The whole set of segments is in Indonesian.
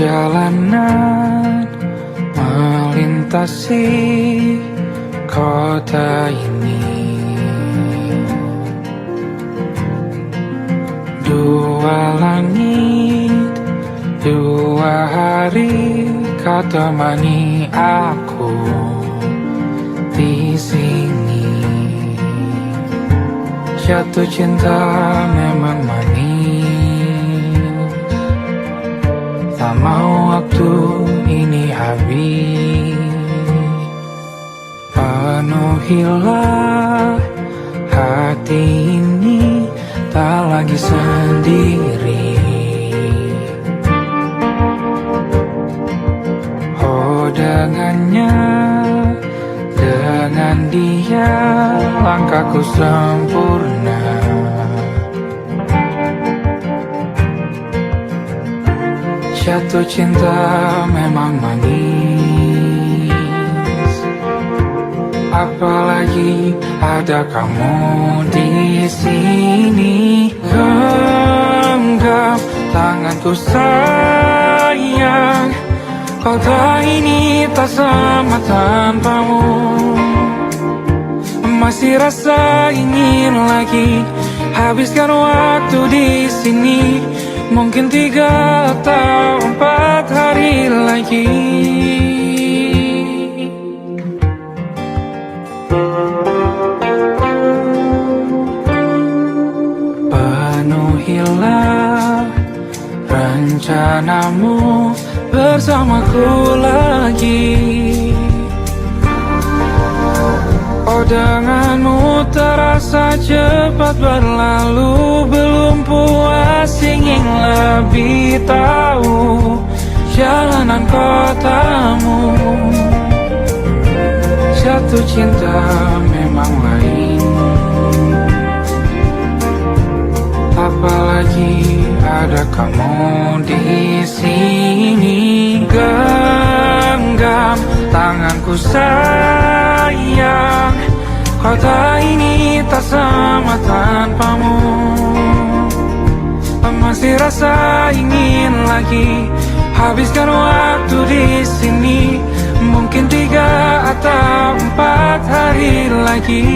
Perjalanan melintasi kota ini, dua langit, dua hari kau temani aku di sini. Jatuh cinta memang manis, tak mau waktu ini habis. Penuhilah hati ini, tak lagi sendiri. Oh dengannya, dengan dia langkahku sempurna. Jatuh cinta memang manis, apalagi ada kamu di sini. Genggam tanganku sayang, kota ini tak sama tanpamu. Masih rasa ingin lagi habiskan waktu di sini. Mungkin 3 atau 4 hari lagi. Penuhilah rencanamu bersamaku lagi. Oh denganmu terasa cepat berlalu, belum puas ingin lebih tahu jalanan kotamu. Jatuh cinta memang lain, apalagi ada kamu di sini. Genggam tanganku sayang, kota ini tak sama tanpamu. Masih rasa ingin lagi habiskan waktu di sini. Mungkin 3 atau 4 hari lagi.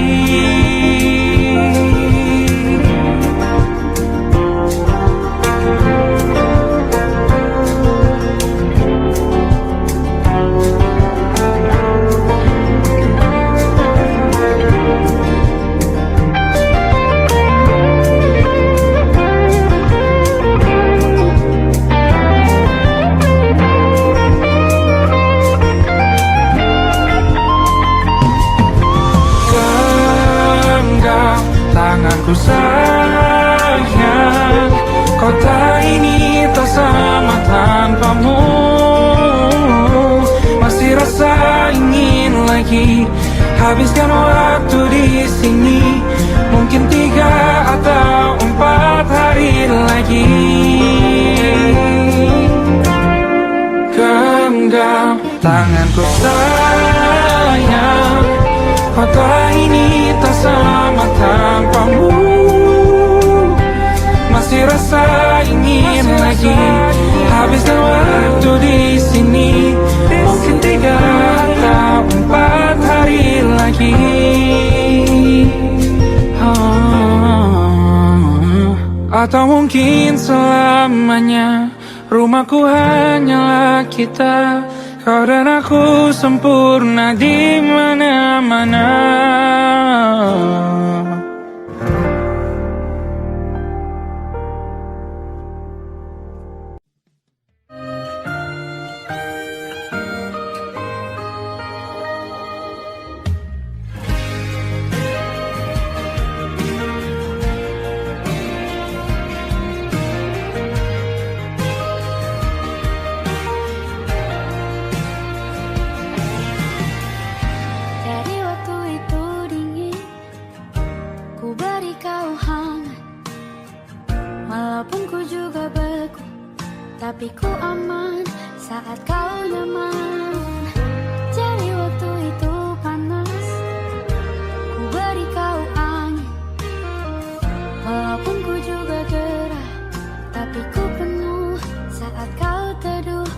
Tanganku sayang, kota ini tak sama tanpamu. Masih rasa ingin lagi habiskan waktu di sini. Mungkin 3 atau 4 hari lagi. Genggam tanganku sayang, kota ini tak sama tanpamu. Masih rasa ingin lagi habiskan waktu di sini. Mungkin 3 atau 4 hari lagi. Atau mungkin selamanya. Rumahku hanyalah kita, kau dan aku sempurna di mana-mana. Tapi ku aman saat kau nyaman. Jadi waktu itu panas, ku beri kau angin. Walaupun ku juga gerah, tapi ku penuh saat kau teduh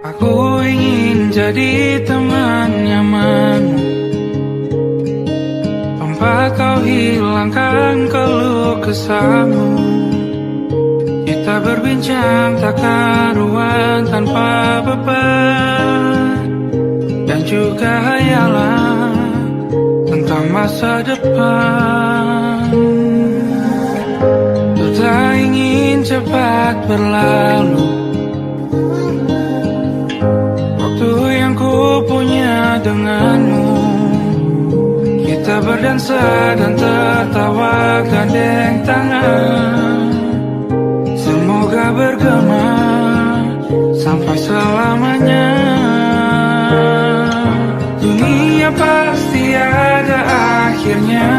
Aku ingin jadi teman nyamanmu, tempat kau hilangkan keluh kesahmu. Kita berbincang tak karuan tanpa beban, dan juga hayalan tentang masa depan. Ku tak ingin cepat berlalu waktu yang ku punya denganmu. Kita berdansa dan tertawa gandeng tangan, semoga bergema sampai selamanya. Dunia pasti ada akhirnya,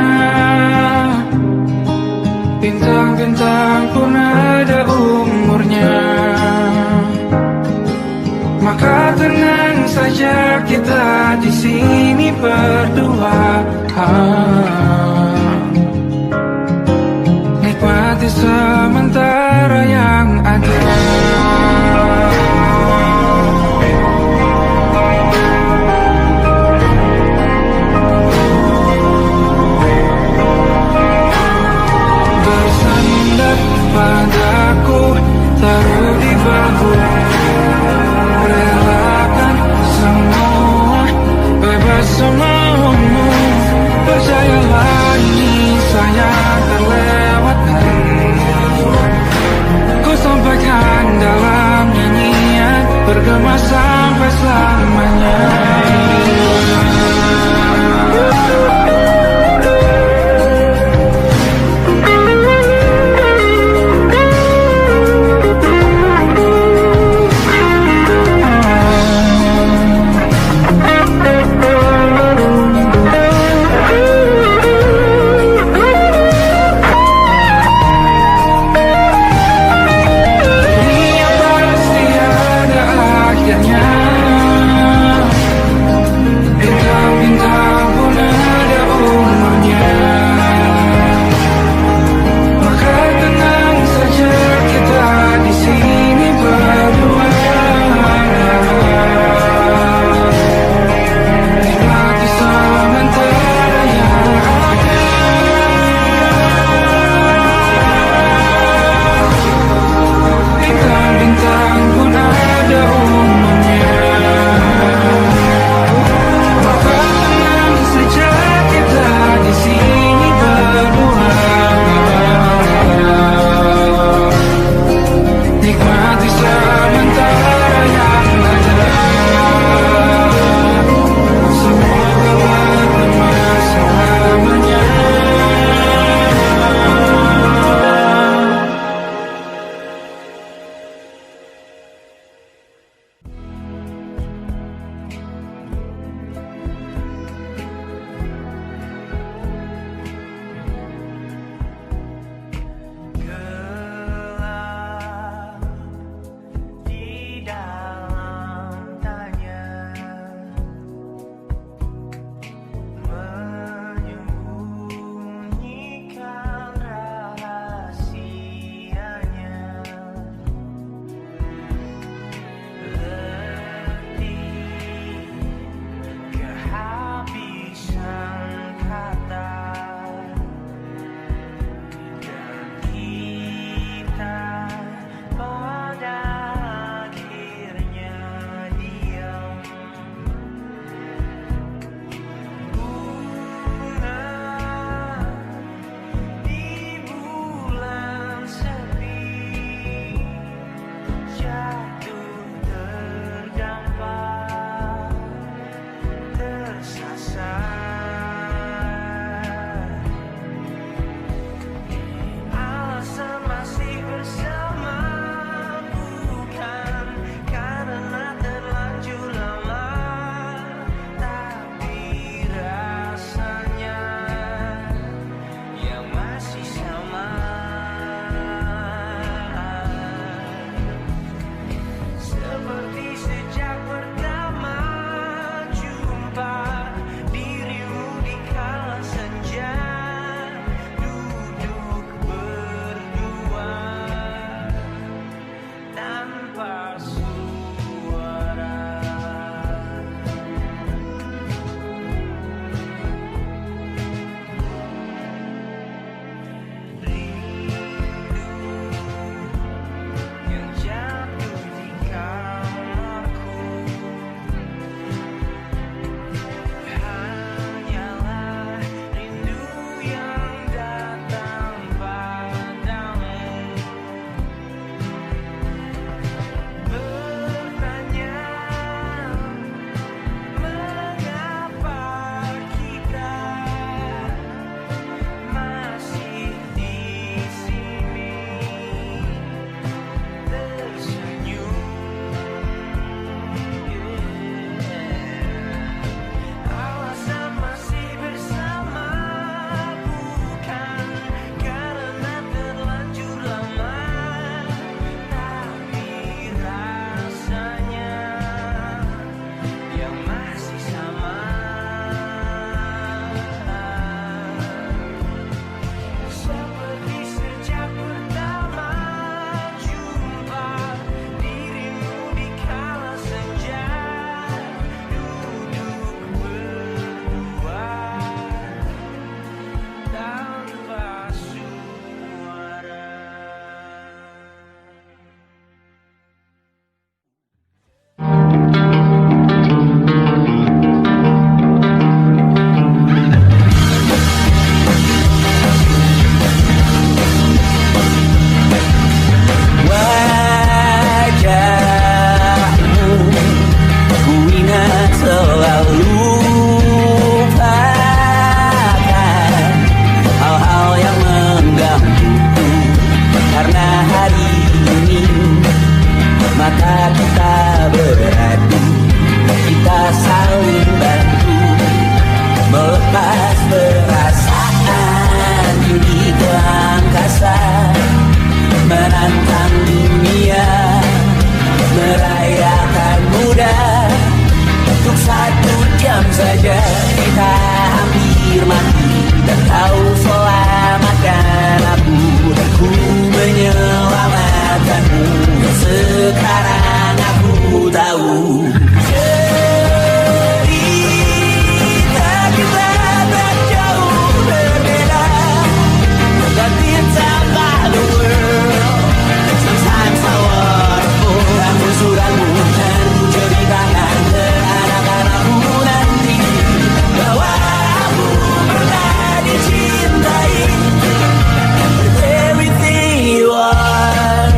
bintang-bintang pun ada umurnya. Maka tenang saja kita di sini berdua, nikmati sementara yang ada. Bersandar padaku, taruh di bahu, relakan semua, bebas semaumu. Percayalah ini saya terlewatkan, ku sampaikan dalam nyanyian, bergema sampai selamanya. Diam saja kita hampir mati, dan kau selamatkan aku, dan ku menyelamatkanmu. Sekarang aku tahu cerita kita tak jauh berbeda. But it's about the world. Sometimes I wonder, ramu-ramu dan ku ceritakan ke anak-anakku nanti bahwa aku pernah dicintai with everything you are.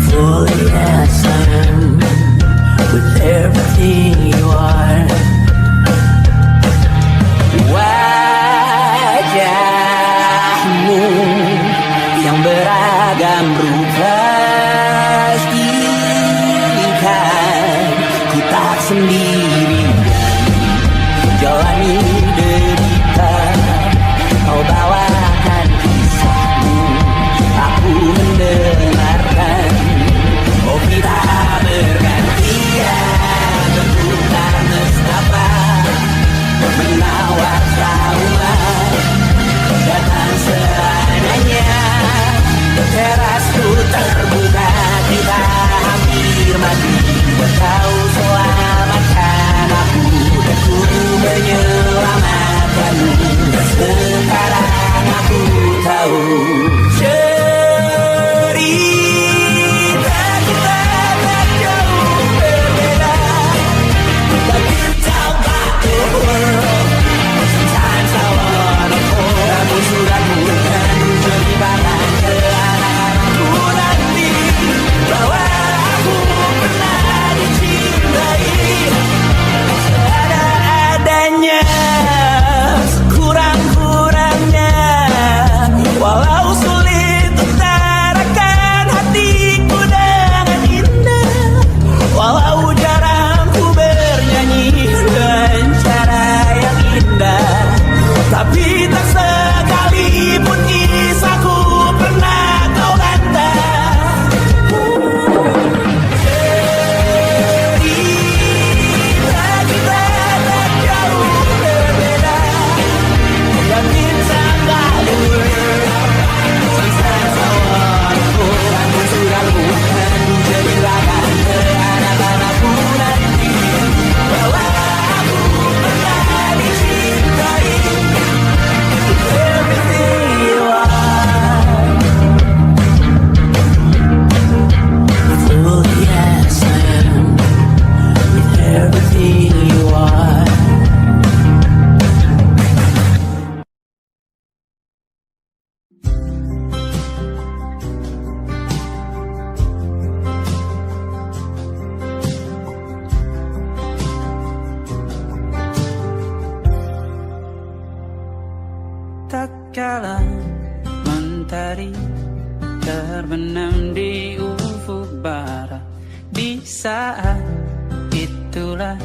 Fully as I am, with everything you are. Wajahmu yang beragam rupa pastikan ku tak sendiri jalani derita. Kau bawakan kisahmu, aku mendengarkan. Oh kita bergantian bertukar nestapa, menawar trauma datang seadanya. Terasku terbuka, kita hampir mati, kau selamatkan aku, dan ku menyelamatkanmu. Sekarang aku tahu cerita kita tak jauh berbeda. But it's about the world. Sometimes I wanna fall. Ramu-ramu dan ceritakan ke anak-anakku nanti bahwa aku pernah dicintai seadanya, sekurang-kurangnya. Walau sulit utarakan hatiku dengan indah, walau jarang ku bernyanyi dengan cara yang indah, tapi tak sekalipun kisahku pernah kau bantah. Cerita kita tak jauh berbeda, dan kita tak world. Sometimes I wanna go, ramu-ramu dan ku ceritakan ke anak-anakku nanti bahwa aku pernah dicintai with everything you are. Fully as I am, with everything you are. Tak kala mentari terbenam di ufuk barat, di saat itulah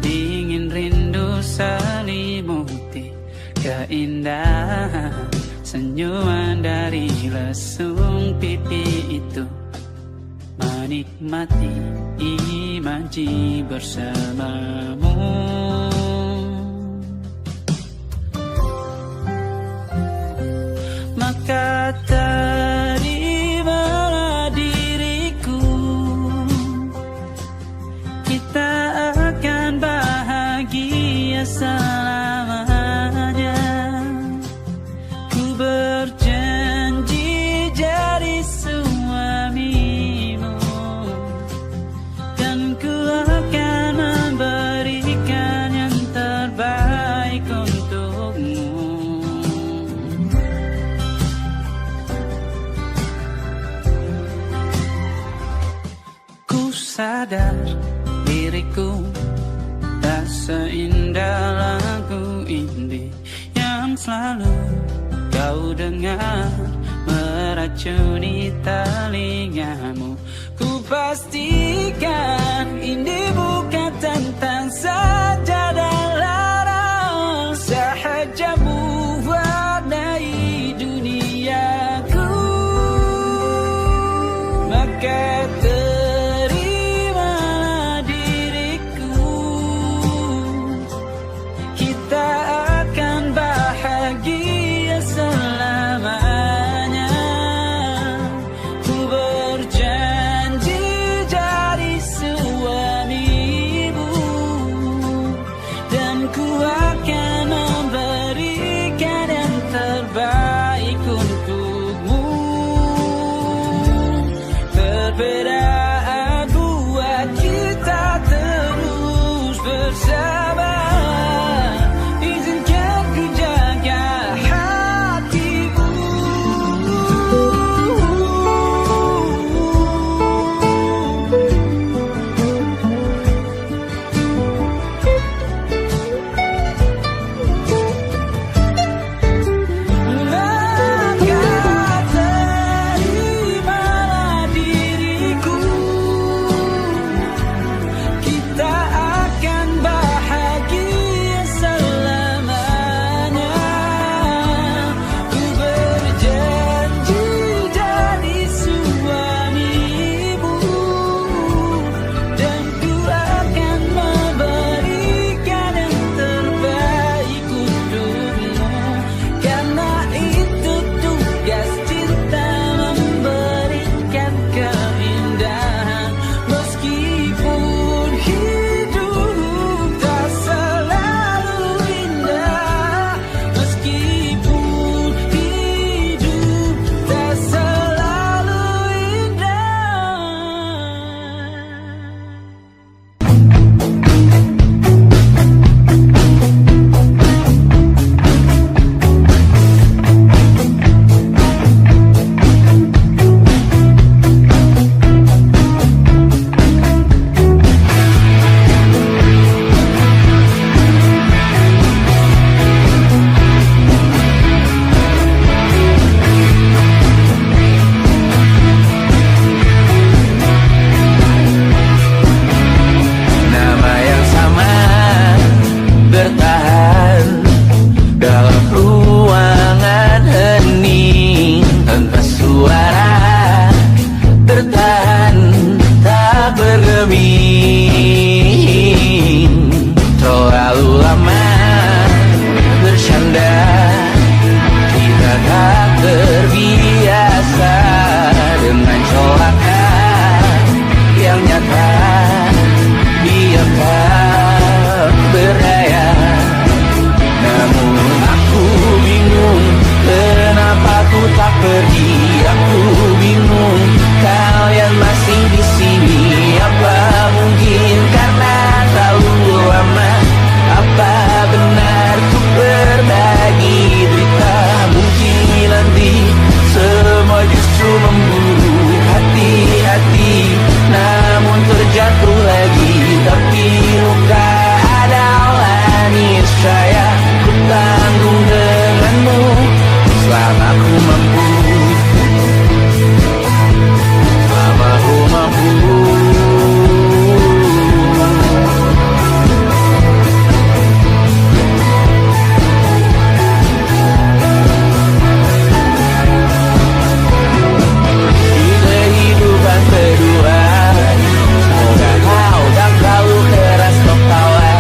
dingin rindu selimuti keindahan senyuman dari lesung pipi itu, menikmati imaji bersamamu. Maka terimalah diriku, kita akan bahagia selamanya. Ku berjanji jadi suamimu, dan ku akan memberikan yang terbaik untukmu. Sadar diriku tak seindah lagu indie yang selalu kau dengar meracuni telingamu. Ku pastikan ini bukan tentang sajadah larang, sahaja mewarnai duniaku. Maka terimalah cermin. Terlalu lama bercanda, kita tak terbiasa dengan colakan yang nyata. Diam tak berdaya, namun aku bingung kenapa ku tak pergi. Aku bingung kalian masih di sini. Apa mungkin karena terlalu lama? Apa benar ku berbagi derita? Mungkin nanti semua justru memburu hati-hati, namun terjatuh lagi. Tapi luka adalah niscaya ku tanggung denganmu selama ku mampu. Selama ku mampu. Di kehidupan kedua, semoga kau tak terlalu keras tertawa.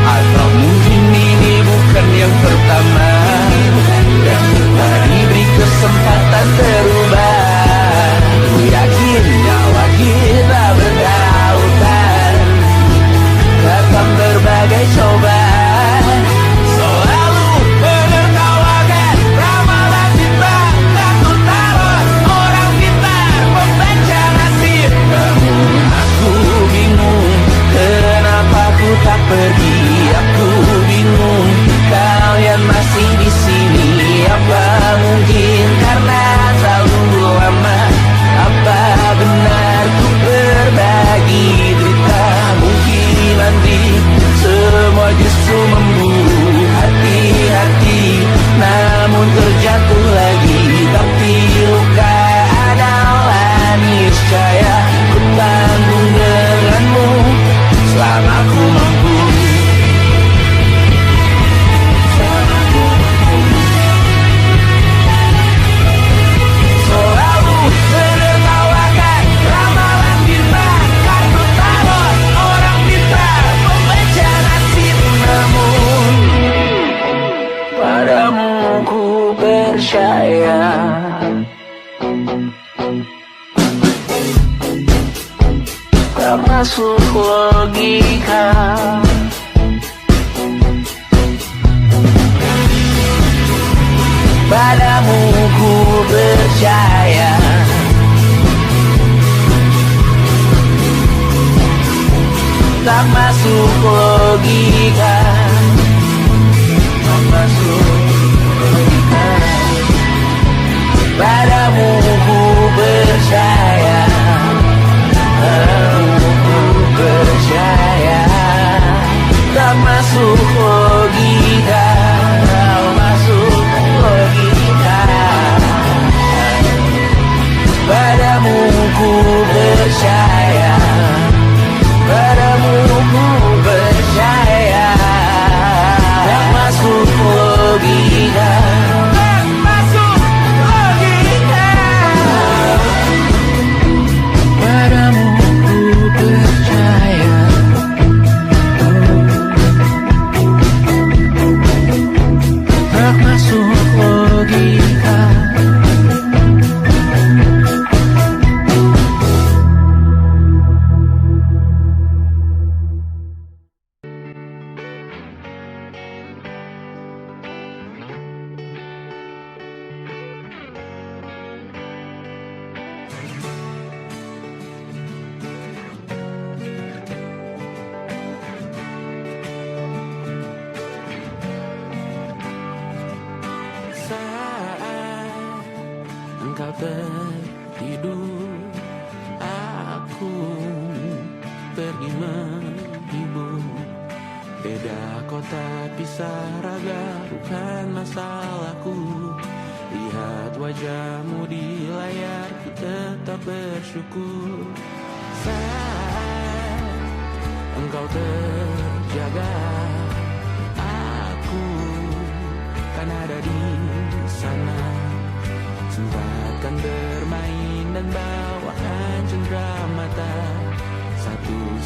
Atau mungkin ini bukan yang pertama, dan kita diberi kesempatan berubah. Ku yakin nyawa kita bertautan dalam berbagai cobaan. Selalu menertawakan ramalan cinta, takut taruh orang pintar membaca nasib. Namun aku bingung kenapa ku tak pergi. Aku bingung kalian masih di sini. Apa mungkin karena terlalu lama? Apa benar ku berbagi derita? Mungkin nanti semua justru memburu hati-hati, namun terjatuh lagi. Tapi luka adalah niscaya ku tanggung denganmu selama ku mampu. Selalu menertawakan ramalan bintang, takut taruh orang pintar membaca nasib. Namun padamu ku percaya. Tak masuk logika. Padamu ku percaya. Tak masuk logika. Tak masuk logika. Padamu ku percaya. Padamu ku percaya. Tak masuk logika. Tak masuk logika. Padamu ku percaya. Padamu ku percaya. Tak masuk logika. Tak masuk logika. Padamu ku percaya. Tak masuk logika. Saat engkau tertidur, aku pergi menghibur. Beda kota pisah raga bukan masalahku. Lihat wajahmu di layar, ku tetap bersyukur. Saat engkau terjaga, aku kan ada di sana. Sempatkan bermain dan bawakan cendera mata.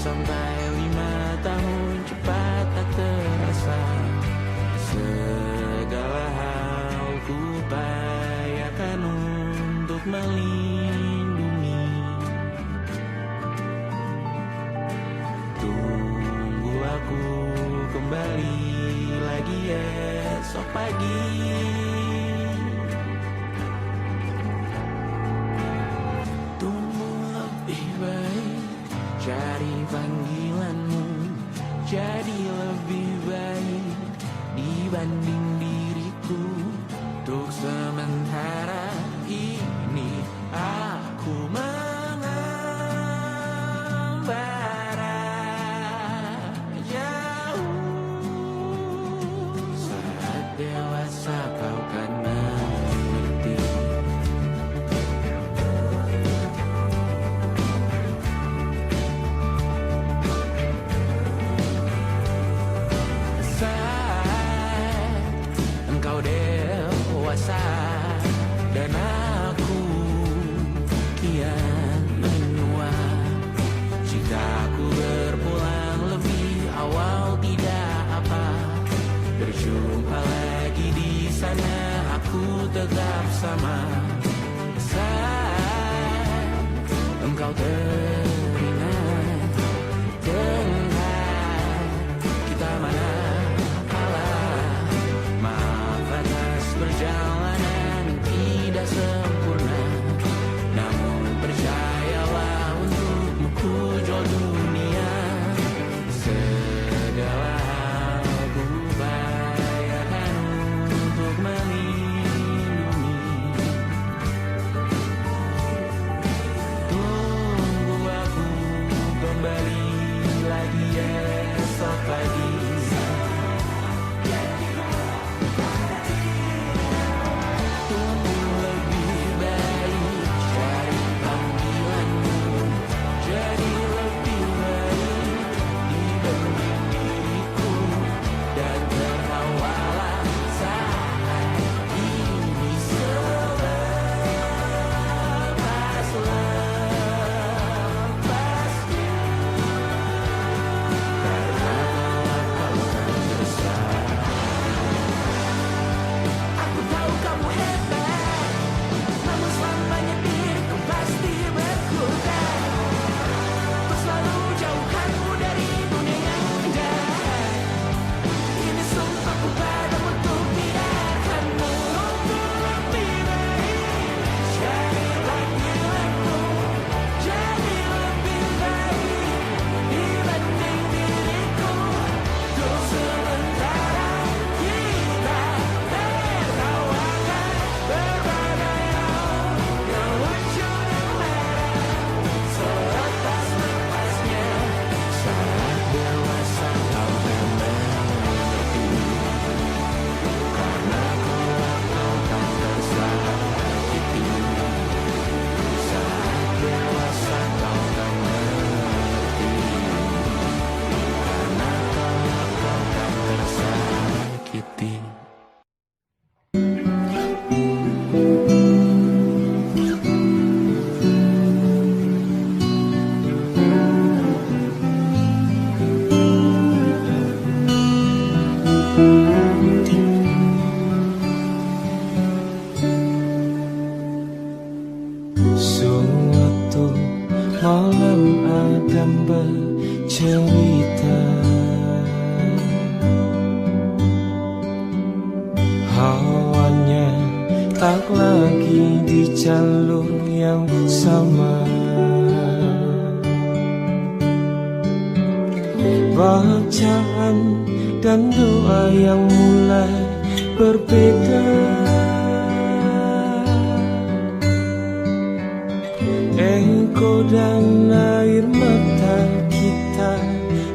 sampai 5 tahun cepat tak terasa. Segala hal ku upayakan untuk melindungi. Tunggu aku kembali lagi esok pagi. Tumbuh lebih baik, cari panggilanmu, jadi lebih baik dibanding diriku. Untuk sementara ini aku mengembara jauh. Saat dewasa kau kan mengerti. Saat engkau dewasa dan aku kian menua, cintaku berpulang lebih awal tidak apa. Berjumpa lagi di sana, aku tetap sama. Saat engkau teringat dengan kita mana kalah. Maaf atas perjalanan tidak sempurna, namun percayalah untukmu ku jual dunia. Segala hal ku upayakan untuk melindungi. Tunggu aku kembali lagi esok pagi. Tumbuh lebih baik, cari panggilanmu, jadi lebih baik dibanding diriku. Dan tertawalah saat ini selepas-lepasnya. Karena kau kan bersama. Aku tahu kamu hebat, namun selamanya diriku pasti berkutat. Untuk selalu jauhkanmu dari dunia yang jahat. Ini sumpahku padamu untuk tidak akan mundur. Lebih baik cari panggilanmu, jadi lebih baik dibanding diriku. Untuk sementara kita tertawakan berbagai hal yang lucu dan merah. Selepas-lepasnya saat dewasa kau kan mengerti. Karena kelak kau kan tersakiti. Saat dewasa kau kan mengerti. Karena kelak kau kan tersakiti. Suatu malam Adam bercerita, hawanya tak lagi di jalur yang sama. Bacaan dan doa yang mulai berbeda. Engkau dan air mata kita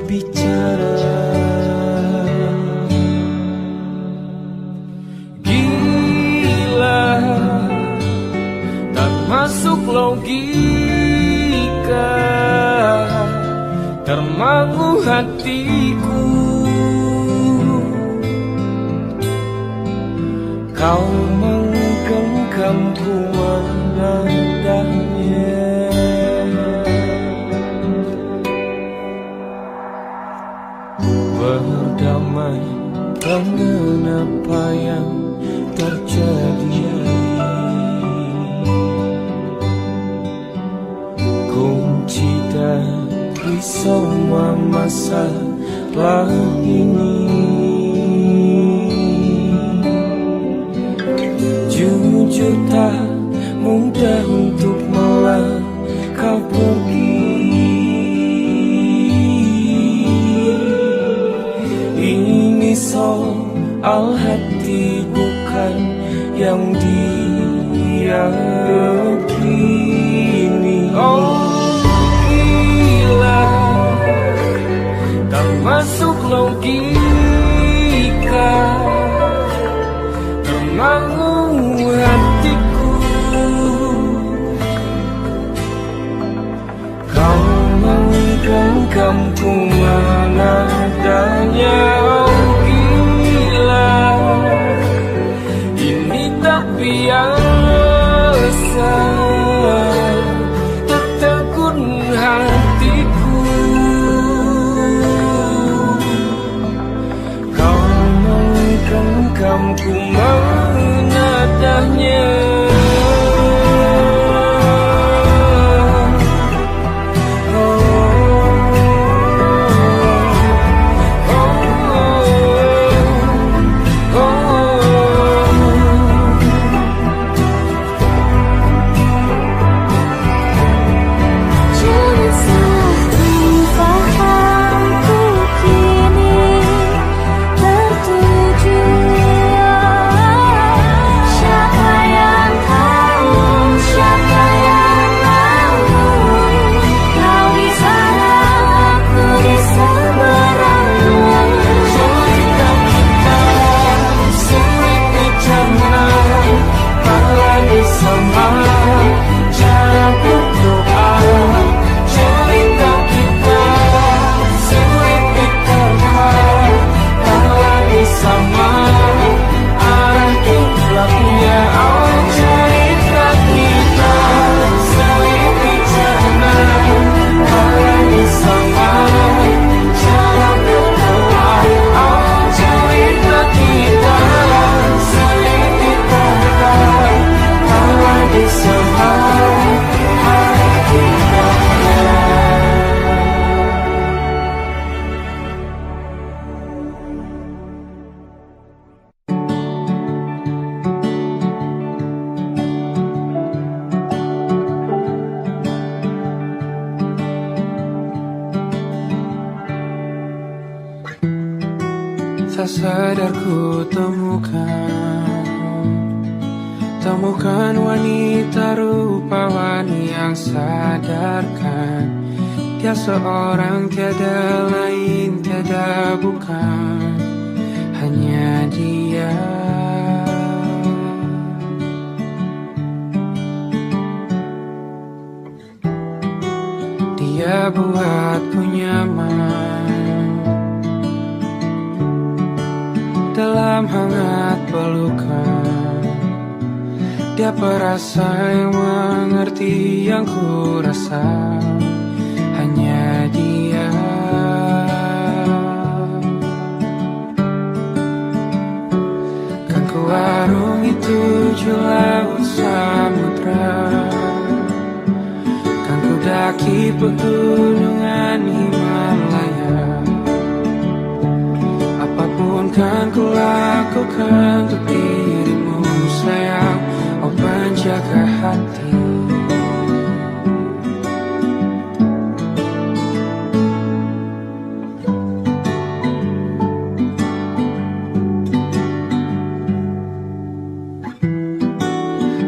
bicara. Gila, tak masuk logika, termangu hatiku. Kau menggenggamku menandanya. dari semua masalah ini. Jujur tak mudah untuk melangkah pergi. Ini soal hati bukan yang diyakini. Oh gila, tak masuk logika, termangu hatiku. Kau menggenggamku mana adanya. Oh gila, ini tak biasa, tertegun hatiku. Kau menggenggamku mana adanya. Tak sadar ku temukan wanita rupawani yang sadarkan dia seorang, tiada lain, tiada bukan, hanya dia. Dia buatku nyaman dalam hangat pelukan. Dia perasa yang mengerti yang ku rasa, hanya dia. Kan ku warungi 7 laut samudra, kan ku daki pegunungan Himalaya. Apapun kan ku lakukan untuk dirimu sayang, oh penjaga hati.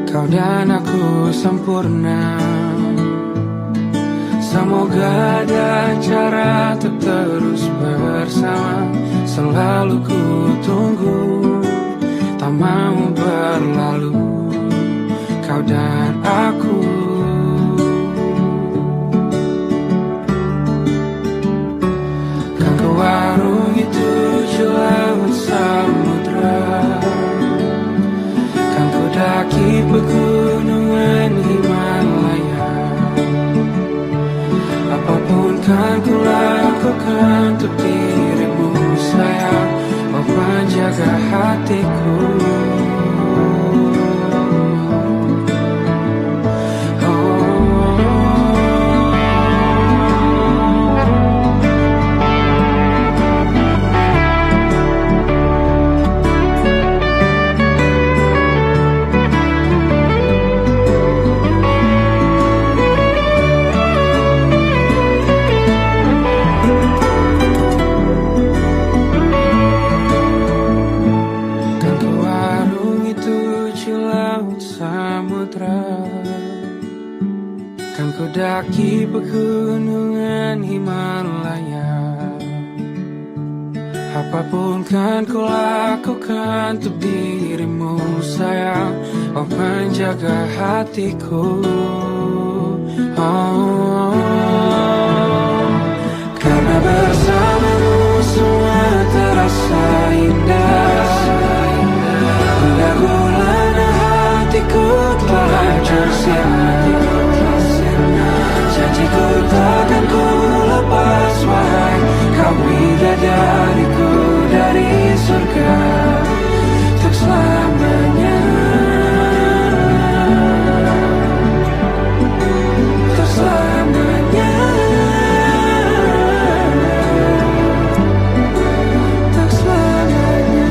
Kau dan aku sempurna, semoga ada cara untuk terus bersama. Selalu ku tunggu, tak mau berlalu, kau dan aku. Kan ku warungi 7 laut samudra, kan ku daki pegunungan Himalaya. Apapun kan ku lakukan untuk dirimu sayang, oh penjaga hatiku. Oh, gunungan Himalaya. Apapun kan ku lakukan untuk dirimu sayang, oh penjaga hatiku. Oh, karena bersamamu semua terasa indah. Hingga gulana hatiku telah tersirat. Janjiku takkan ku lepas, wahai kau bidadariku dari surga untuk selamanya. Untuk selamanya. Untuk selamanya.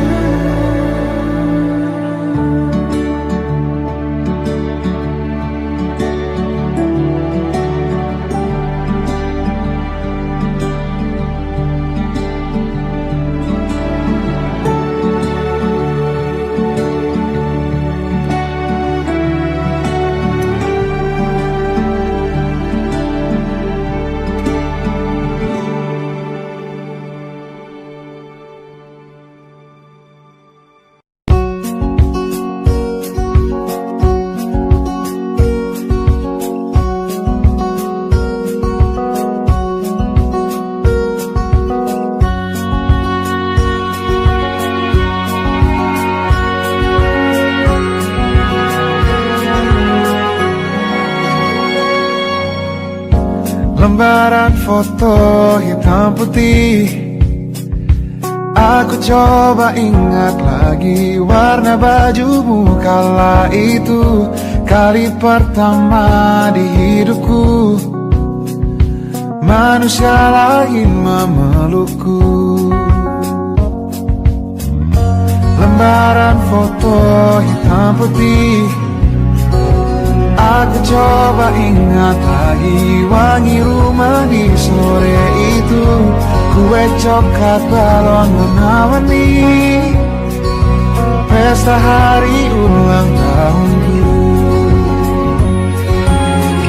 Lembaran foto hitam putih, aku coba ingat lagi warna bajumu kala itu. Kali pertama di hidupku manusia lain memelukku. Lembaran foto hitam putih, aku coba ingat lagi wangi rumah di sore itu. Kue coklat balon warna-warni, pesta hari ulang tahunku.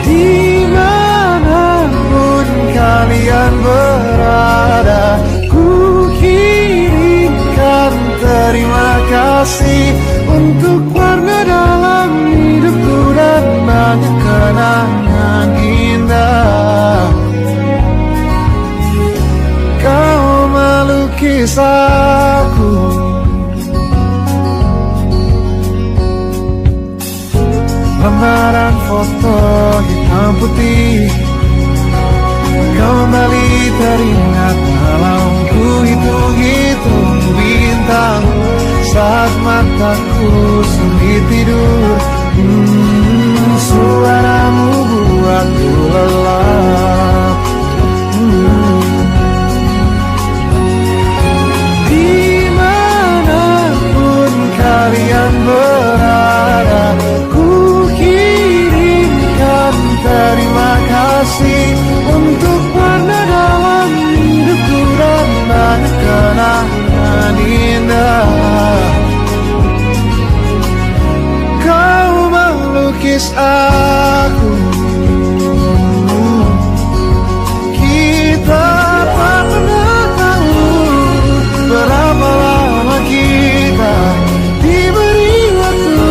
Dimanapun kalian berada, ku kirimkan terima kasih untuk warna dalam hidupku dan banyak kenangan indah. Kau melukis aku, lembaran foto hitam putih, kembali teringat malam ku hitung-hitung bintang saat mataku sulit tidur. Suaramu buatku lelap. Dimanapun kalian berada, ku kirimkan terima kasih untuk warna dalam hidupku dan banyak kenangan indah. Kau melukis aku, kita tak pernah tahu berapa lama kita diberi waktu.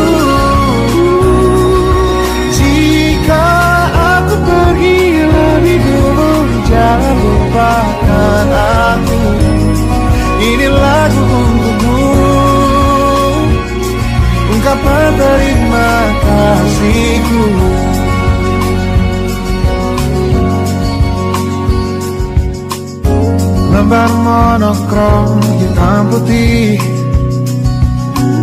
Jika aku pergi lebih dulu, jangan lupakan aku. Ini lagu untukmu, ungkapan terima kasihku. Lembar monokrom hitam putih,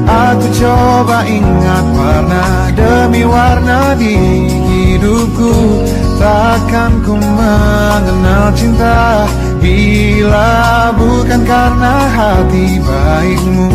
aku coba ingat warna demi warna di hidupku. Takkan ku mengenal cinta bila bukan karena hati baikmu.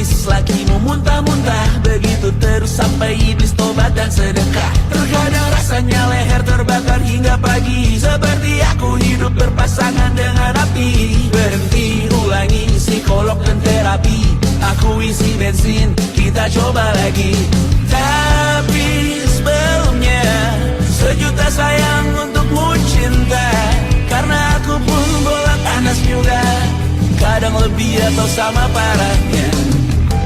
nangis, lakimu muntah-muntah. Begitu terus sampai iblis tobat dan sedekah. Terkadang rasanya leher terbakar hingga pagi, seperti aku hidup berpasangan dengan api. Berhenti, ulangi psikolog dan terapi. Aku isi bensin, kita coba lagi. Tapi sebelumnya, sejuta sayang untukmu cinta. Karena aku pun bola panas juga, kadang lebih atau sama parahnya.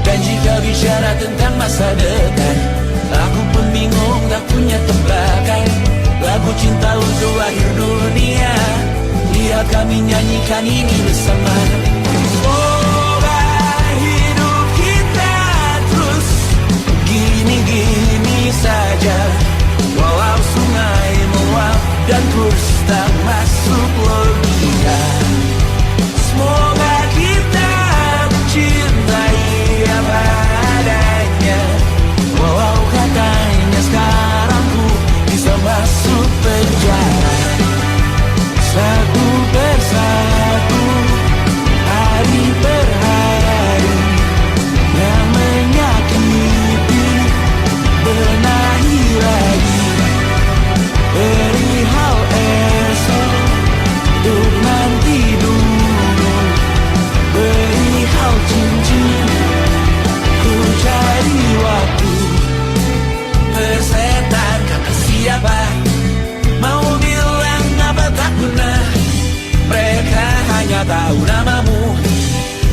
Dan jika bicara tentang masa depan, aku pun bingung tak punya tebakan. Lagu cinta untuk akhir dunia, lihat kami nyanyikan ini bersama. Semoga hidup kita terus gini-gini saja, walau sungai meluap dan kurs tak masuk logika. Semoga kita mencintai apa adanya, walau katanya sekarang ku bisa masuk penjara. Satu persatu, hari per hari, yang menyakiti benahi lagi. Perihal esok, untuk nanti dulu. Perihal cincin, ku cari waktu. Persetan kata siapa, mau bilang apa tak guna. Mereka hanya tahu namamu,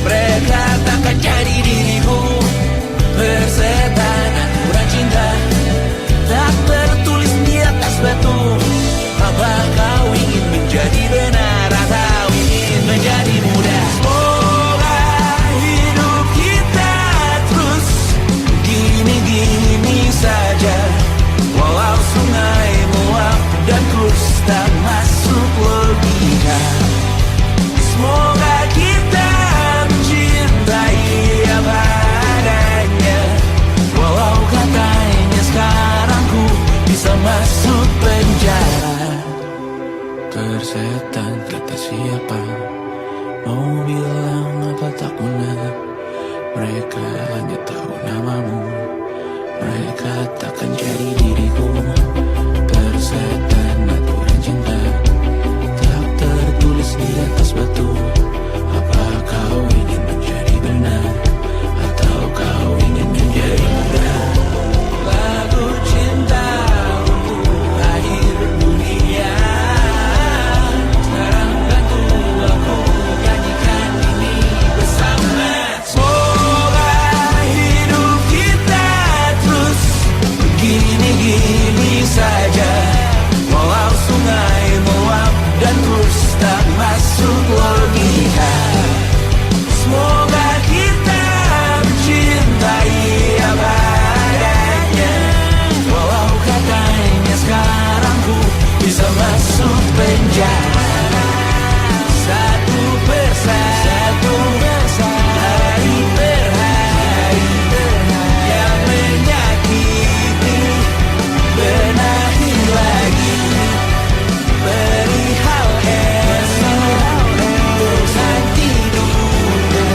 mereka takkan jadi diriku. Persetan aturan cinta, tak tertulis di atas batu. Apa kau ingin menjadi benar atau ingin menjadi muda? Semoga hidup kita terus gini-gini saja, walau sungai meluap dan kurs tak masuk logika. Semoga kita mencintai apa adanya, walau katanya sekarang ku bisa masuk penjara. Tersetan kata siapa, mau bilang apa tak guna. Mereka hanya tahu namamu, mereka takkan jadi diriku. Tersetan aturan cinta, tak tertulis di atas batu. Apa kau ingin menjadi benar atau kau ingin menjadi muda? Lagu cinta untuk akhir dunia, sekarang bantu aku nyanyikan ini bersama. Semoga hidup kita terus gini-gini saja, walau sungai meluap dan kurs tak masuk logika. Semoga kita mencintai apa adanya, walau katanya sekarang ku bisa masuk penjara. Satu persatu, hari per hari, yang menyakiti benahi lagi. Perihal esok, untuk nanti dulu.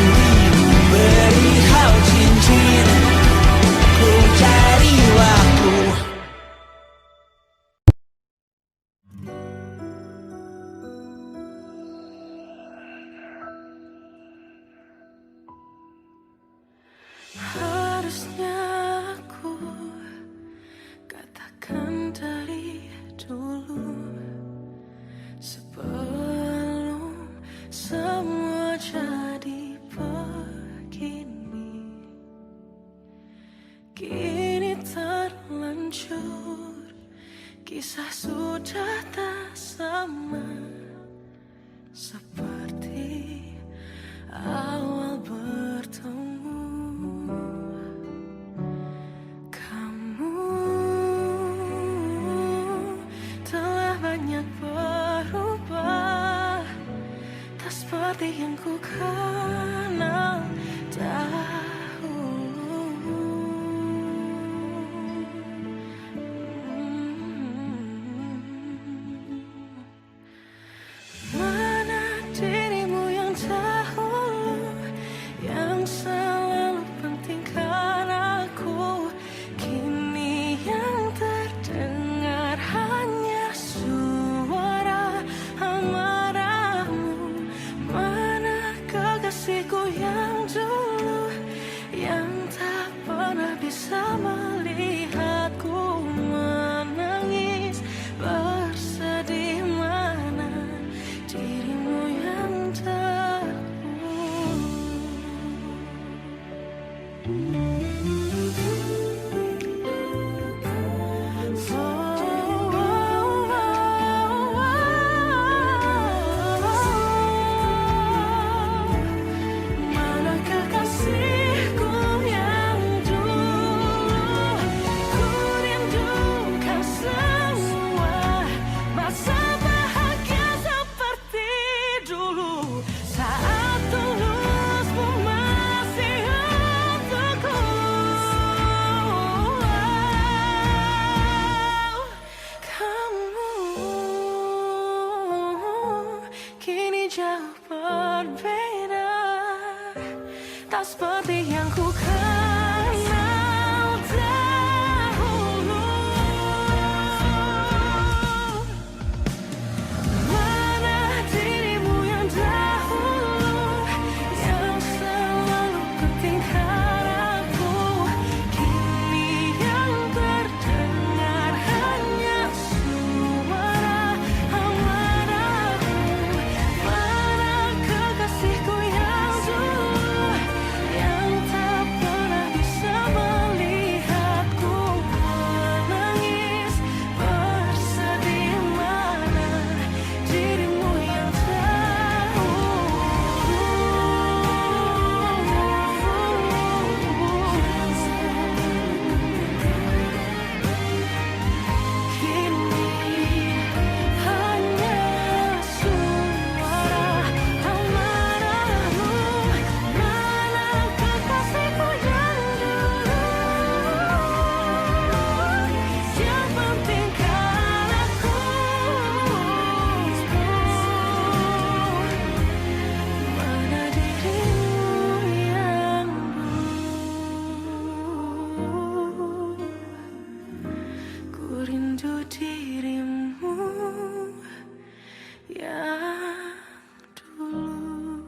Perihal cincin, ku cari waktu. Harusnya aku katakan dari dulu, sebelum semua jadi begini. Kini terlanjur, kisah sudah tak sama seperti awal bertemu. Kamu telah banyak berubah, tak seperti yang ku kenal dahulu. Mana dirimu yang dahulu, yang selalu ku kenal dahulu. Mana dirimu yang dahulu, yang selalu pentingkan aku. Kini yang terdengar hanya suara amarahmu. Mana kekasihku yang dulu, yang tak pernah bisa melihatku menangis bersedih. Mana dirimu yang kini hanya suara amarahmu. Mana kekasihku yang dulu, yang pentingkan aku. Mana dirimu yang dulu, ku rindu dirimu yang dulu.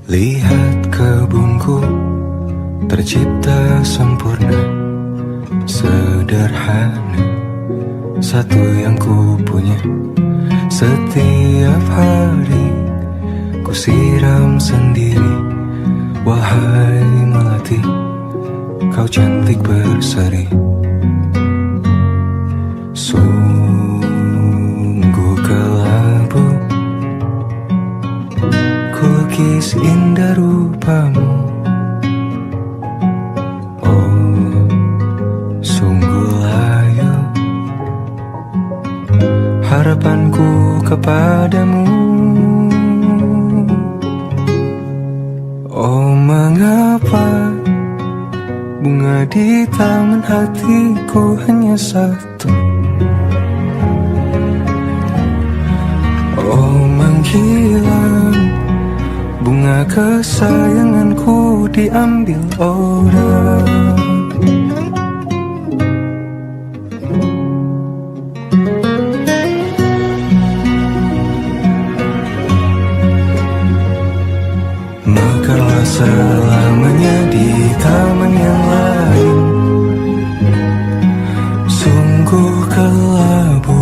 Lihat kebunku tercipta sempurna, sederhana, satu yang ku punya. Setiap hari ku siram sendiri. Wahai melati, kau cantik berseri. Sungguh kelabu kulukis indah rupamu. Oh, sungguh layu harapanku kepadamu. Oh, mengapa bunga di taman hatiku hanya satu? Oh, menghilang bunga kesayanganku diambil orang. Mekarlah selamanya di taman yang lain. Sungguh kelabu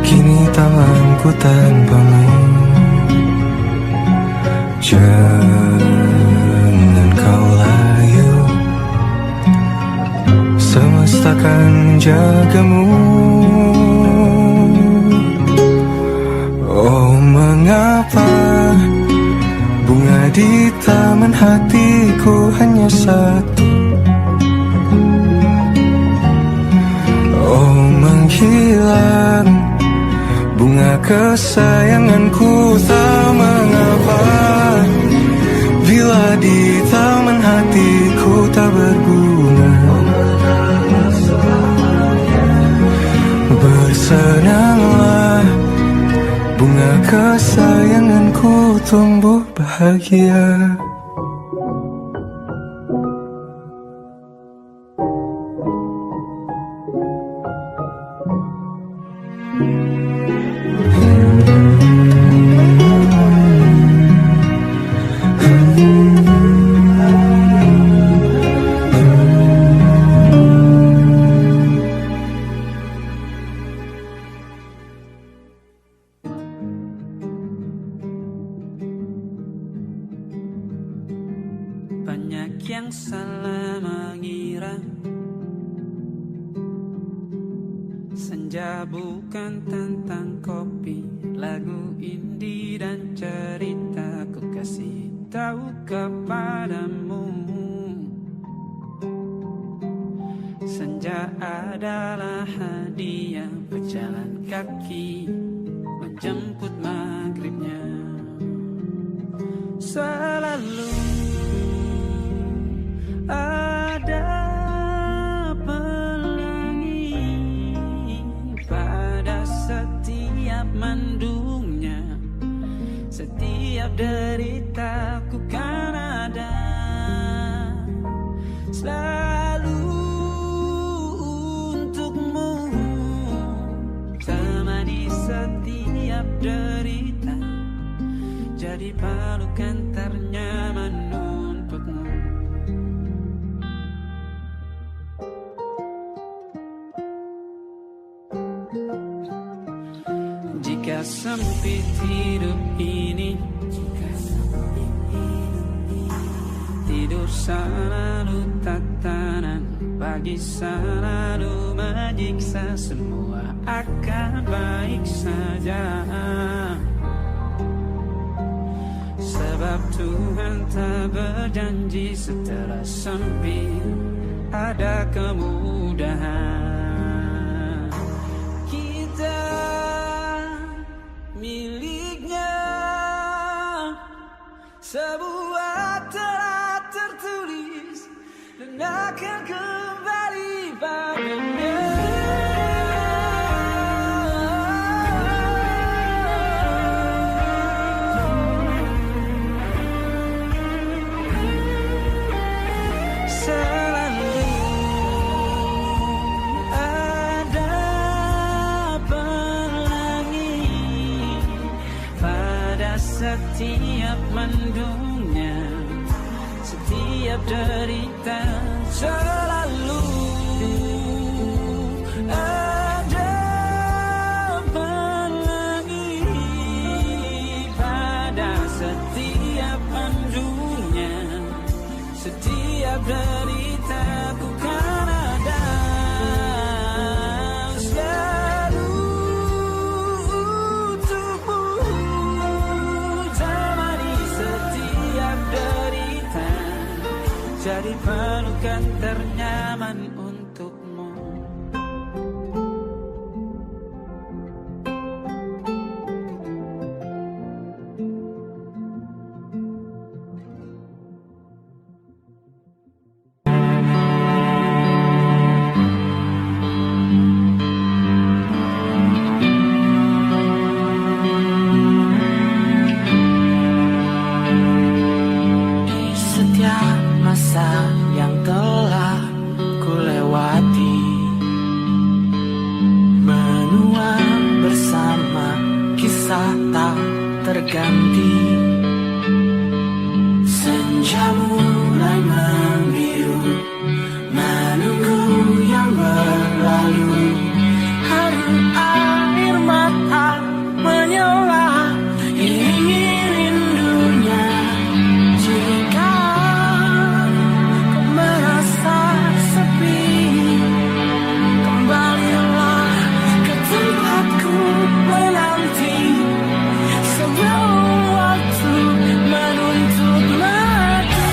kini tamanku tanpamu. Jangan kau layu, semesta akan menjagamu. Oh, mengapa bunga di taman hatiku hanya satu? Oh, menghilang bunga kesayanganku, tak mengapa bila di taman hatiku tak berbunga. Bersenanglah bunga kesayanganku tumbuh bahagia. Banyak yang salah mengira senja bukan tentang kopi, lagu indie dan cerita. Ku kasih tahu kepadamu Senja adalah hadiah pejalan kaki menjemput maghribnya. Selalu ada pelangi pada setiap mendungnya. Setiap deritaku kan ada selalu untukmu, temani setiap derita, jadi pelukan ternyaman untukmu. Jika sempit hidup ini, tidur selalu tatanan, pagi selalu menyiksa, semua akan baik saja. Sebab Tuhan tak berjanji setelah sempit ada kemudahan. Kita miliknya sebuah telah tertulis dan akan kembali padanya. Selalu ada pelangi pada setiap mendungnya, setiap derita. Selalu ada pelangi pada setiap mendungnya, setiap derita ku kan ada selalu untukmu, temani setiap derita, jadi pelukan ternyaman untukmu. Di setiap masa yang telah ku lewati, menua bersama kisah tak terganti. Senja mulai membiru, menunggu yang berlalu. Haru air mata menyala, ini rindunya. Jika kau merasa sepi, kembalilah ke tempatku menanti. Sebelum waktu menuntut mati,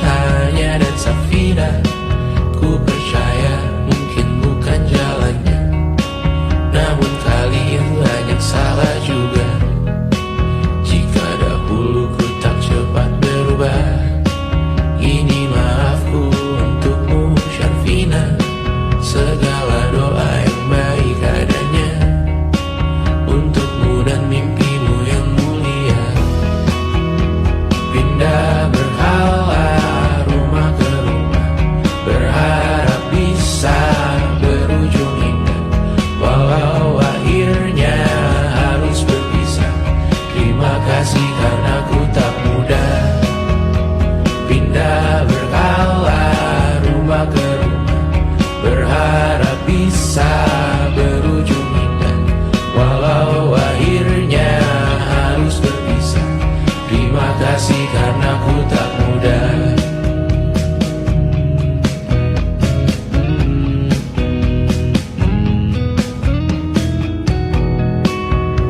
hanya dan Safina. Ku percaya mungkin bukan jalannya, namun kali ini banyak salah juga. Jika dahulu ku tak cepat berubah, ini maafku untukmu Syarfina. Segala doa yang baik adanya untukmu dan mimpimu yang mulia. Pindah berhala rumah ke rumah, berharap bisa berujung indah. Walau akhirnya harus berpisah, terima kasih karena ku tak mudah. Pindah berhala rumah ke rumah, berharap bisa berujung indah. Walau akhirnya harus berpisah, terima kasih karena ku tak mudah.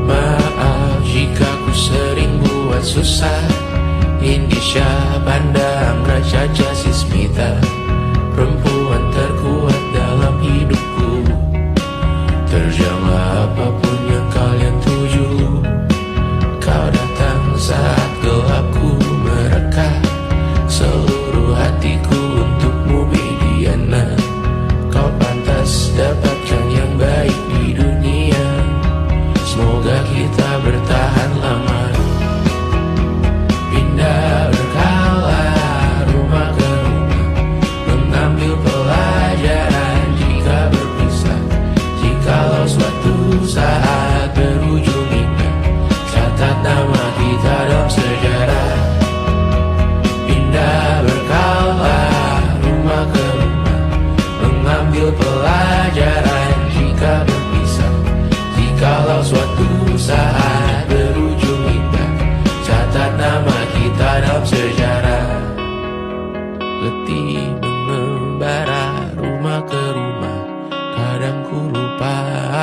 Maaf jika ku sering buat susah. Indisha, Banda, Amra, Caca, Sismita, perempuan terkuat dalam hidupku. Terjanglah apapun yang kalian tuju. Kau datang saat gelapku mereka, seluruh hatiku untukmu Mediana. Kau pantas dapatkan yang baik di dunia, semoga kita bertahan lama. Pindah berkala rumah ke rumah, mengambil pelajaran jika berpisah. Jikalau suatu saat berujung indah, catat nama kita dalam sejarah. Pindah berkala rumah ke rumah, mengambil pelajaran jika berpisah. Jikalau suatu saat berujung indah, catat nama kita dalam sejarah. Letih mengembara rumah ke rumah, kadang ku lupa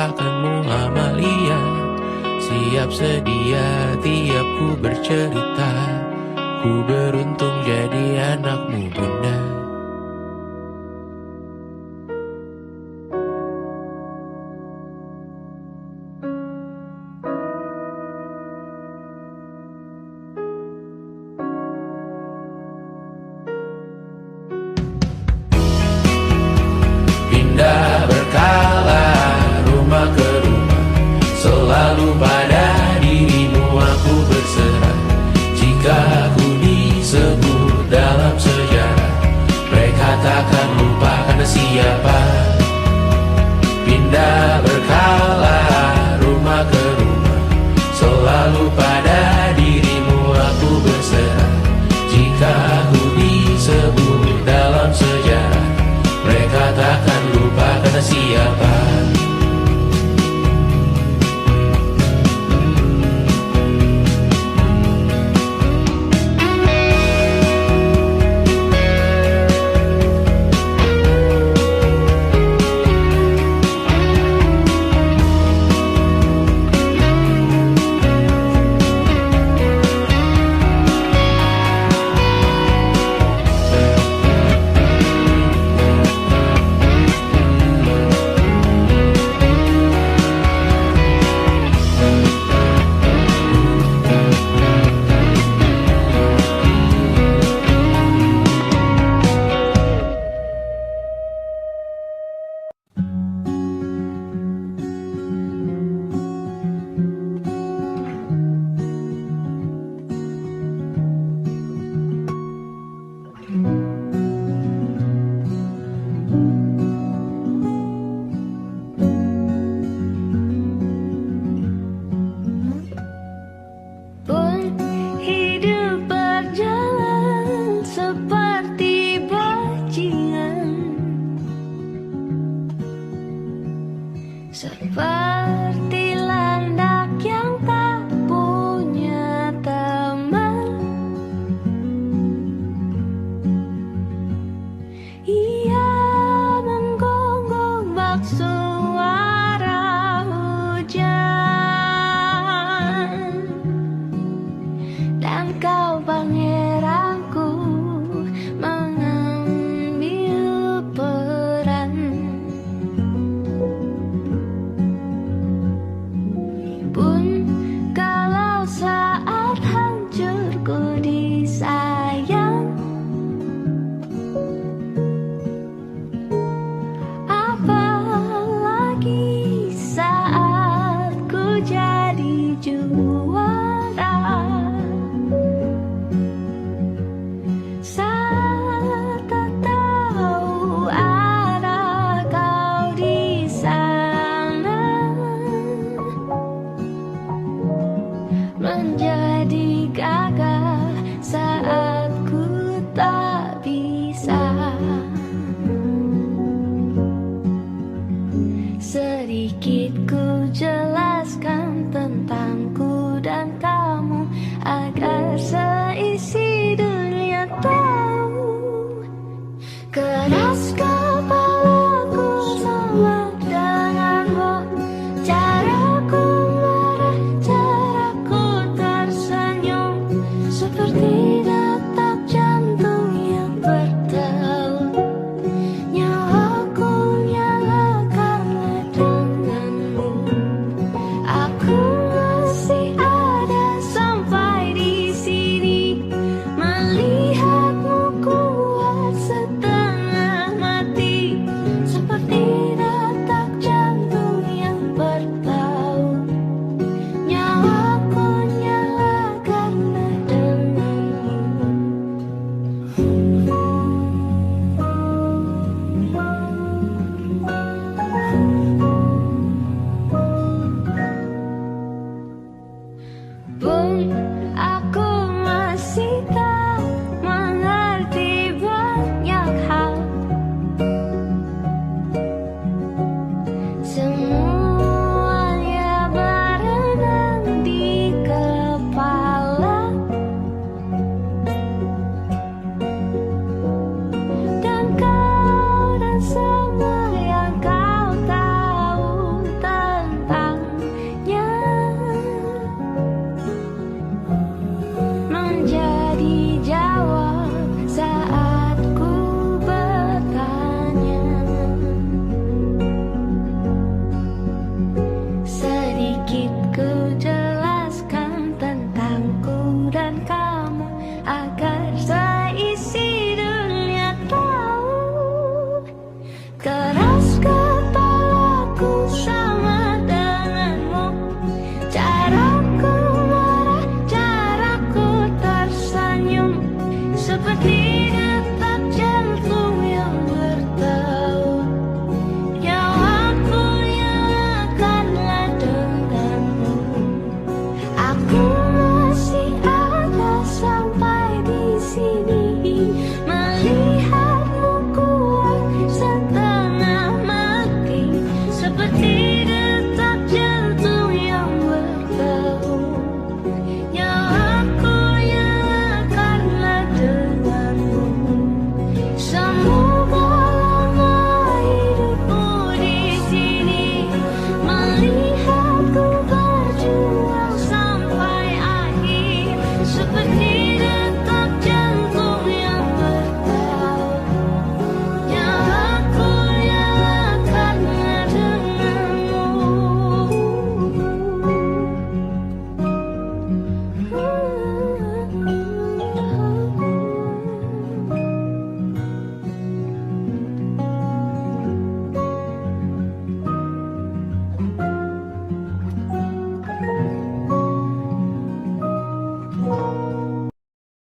akanmu Amalia. Siap sedia tiap ku bercerita, ku beruntung jadi anakmu bunda. Pindah berkala rumah ke rumah, selalu pada dirimu aku berserah. Jika ku disebut dalam sejarah, mereka takkan lupa karena siapa. Pindah berkala rumah ke rumah, selalu pada dirimu aku berserah. Jika ku disebut dalam sejarah, mereka takkan lupa karena siapa. Seperti landak yang tak punya teman.